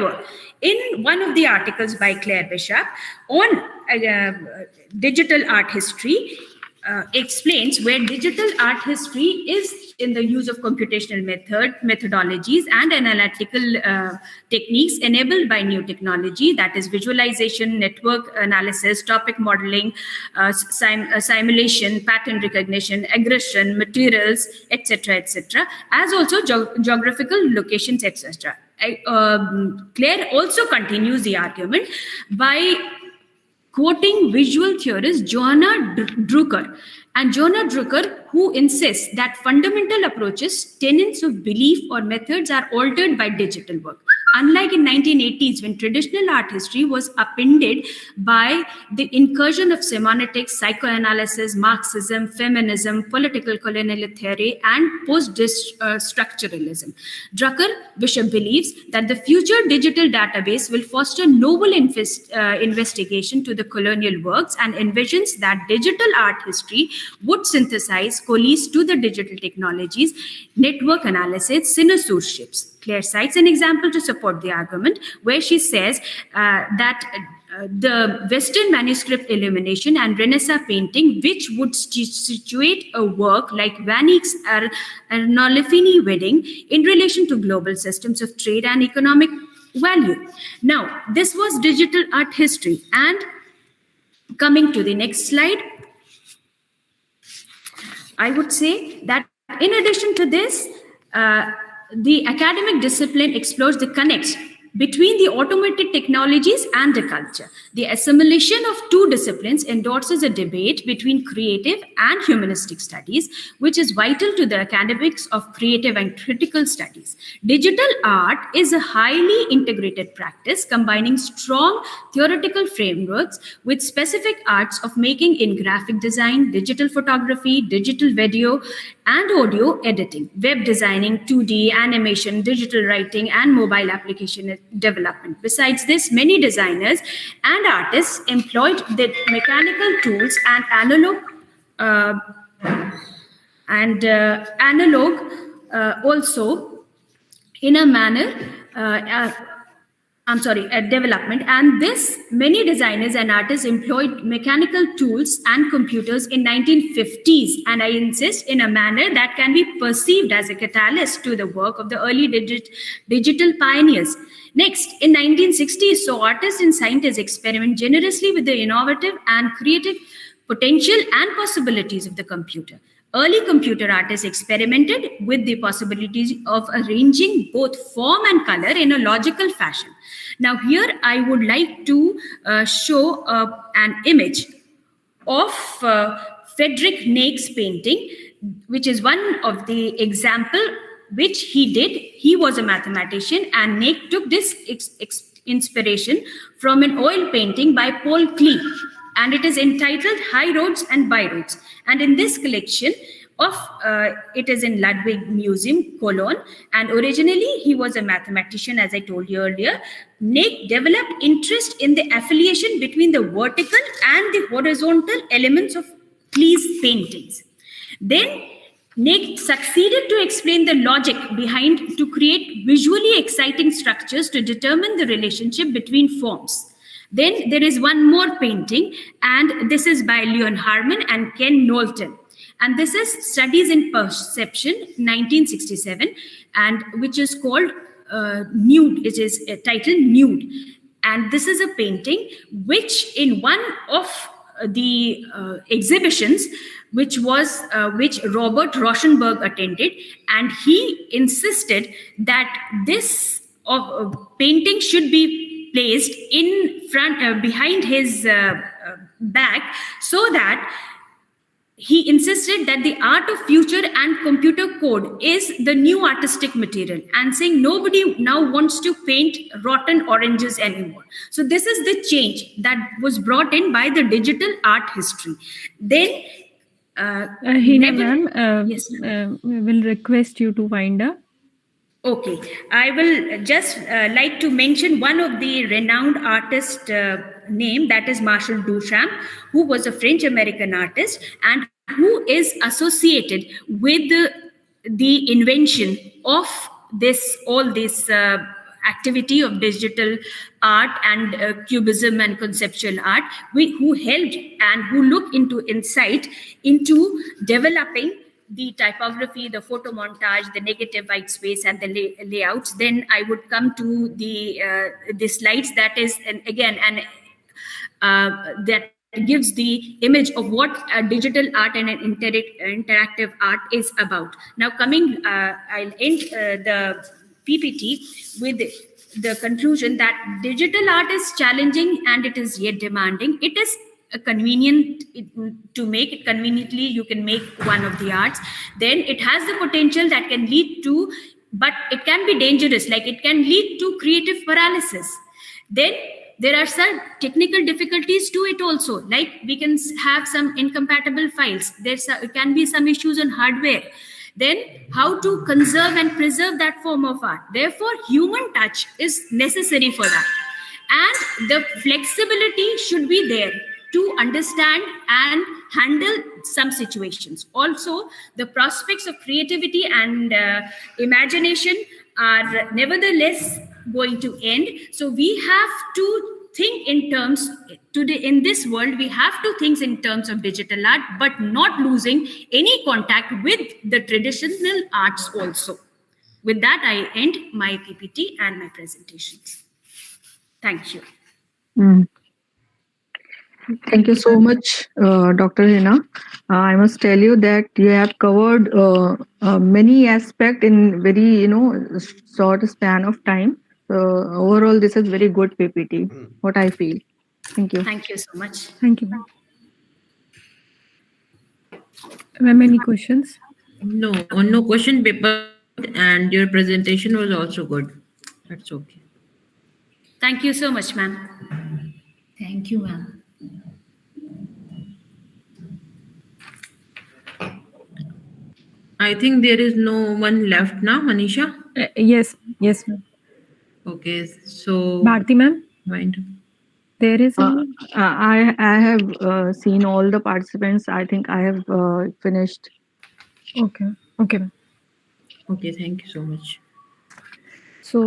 However, in one of the articles by Claire Bishop on digital art history, explains where digital art history is in the use of computational methodologies and analytical techniques enabled by new technology, that is visualization, network analysis, topic modeling, simulation, pattern recognition, aggression, materials, etc., as also geographical locations, etc. Claire also continues the argument by quoting visual theorist Johanna Drucker. And Johanna Drucker, who insists that fundamental approaches, tenets of belief or methods are altered by digital work. Unlike in 1980s, when traditional art history was upended by the incursion of semiotics, psychoanalysis, Marxism, feminism, political colonial theory, and post-structuralism. Drucker Bishop believes that the future digital database will foster novel investigation to the colonial works and envisions that digital art history would synthesize, coalesce to the digital technologies, network analysis, cynosourships. Claire cites an example to support the argument where she says that the Western manuscript illumination and Renaissance painting, which would situate a work like Van Eyck's Arnolfini wedding in relation to global systems of trade and economic value. Now, this was digital art history. And coming to the next slide, I would say that in addition to this, the academic discipline explores the connects between the automated technologies and the culture. The assimilation of two disciplines endorses a debate between creative and humanistic studies, which is vital to the academics of creative and critical studies. Digital art is a highly integrated practice combining strong theoretical frameworks with specific arts of making in graphic design, digital photography, digital video, and audio editing, web designing, 2D, animation, digital writing, and mobile application development. Besides this, many designers and artists employed the mechanical tools and analog also in a manner development. And this, many designers and artists employed mechanical tools and computers in 1950s, and I insist, in a manner that can be perceived as a catalyst to the work of the early digital pioneers. Next, in 1960s, so artists and scientists experiment generously with the innovative and creative potential and possibilities of the computer. Early computer artists experimented with the possibilities of arranging both form and color in a logical fashion. Now here I would like to show an image of Frederick Nake's painting, which is one of the example which he did. He was a mathematician, and Nake took this inspiration from an oil painting by Paul Klee, and it is entitled High Roads and By Roads. And in this collection of, it is in Ludwig Museum, Cologne, and originally he was a mathematician, as I told you earlier. Nake developed interest in the affiliation between the vertical and the horizontal elements of Klee's paintings. Then Nake succeeded to explain the logic behind to create visually exciting structures to determine the relationship between forms. Then there is one more painting, and this is by Leon Harmon and Ken Knowlton. And this is Studies in Perception, 1967, and which is called Nude. It is titled Nude. And this is a painting which in one of the exhibitions, which Robert Rauschenberg attended, and he insisted that this painting should be placed in front, behind his back, so that he insisted that the art of future and computer code is the new artistic material, and saying nobody now wants to paint rotten oranges anymore. So this is the change that was brought in by the digital art history. Then Hina ma'am, yes, we will request you to wind up. Okay, I will just like to mention one of the renowned artist name, that is Marcel Duchamp, who was a French-American artist and who is associated with the invention of all these activity of digital art and cubism and conceptual art, who helped and who look into insight into developing the typography, the photo montage, the negative white space, and the layouts. Then I would come to the slides that is, and again, and that gives the image of what a digital art and an interactive art is about. Now, I'll end the PPT with the conclusion that digital art is challenging and it is yet demanding. It is convenient to make it conveniently. You can make one of the arts. Then it has the potential that can lead to, but it can be dangerous. Like it can lead to creative paralysis. Then there are some technical difficulties to it also, like we can have some incompatible files. Can be some issues on hardware. Then how to conserve and preserve that form of art. Therefore, human touch is necessary for that, and the flexibility should be there to understand and handle some situations. Also, the prospects of creativity and imagination are nevertheless going to end. So we have to think in terms today in this world, we have to think in terms of digital art, but not losing any contact with the traditional arts also. With that, I end my PPT and my presentations. Thank you. Mm. Thank you so much, Dr. Hina. I must tell you that you have covered many aspects in very short span of time. So overall, this is very good PPT. What I feel. Thank you. Thank you so much. Thank you, ma'am. Ma'am, any questions? No, no question paper, and your presentation was also good. That's okay. Thank you so much, ma'am. Thank you, ma'am. I think there is no one left now, Manisha. Yes, ma'am. Okay, so Bharti, ma'am, wind. there is I have seen all the participants. I think I have finished. okay, ma'am. Okay, thank you so much. So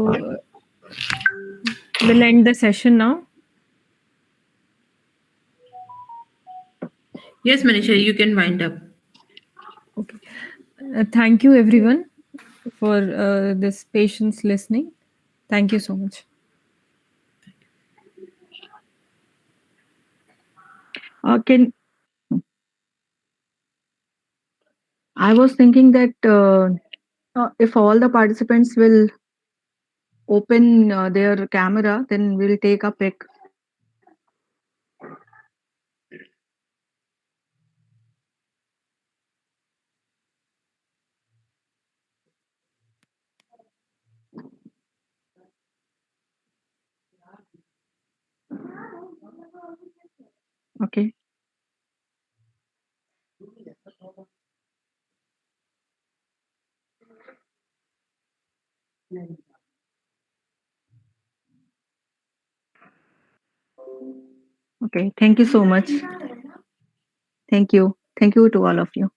we'll end the session now. Yes, Manisha, you can wind up. Okay. Thank you, everyone, for this patience listening. Thank you so much. Can I was thinking that if all the participants will open their camera, then we'll take a pic. Okay. Okay. Thank you so much. Thank you. Thank you to all of you.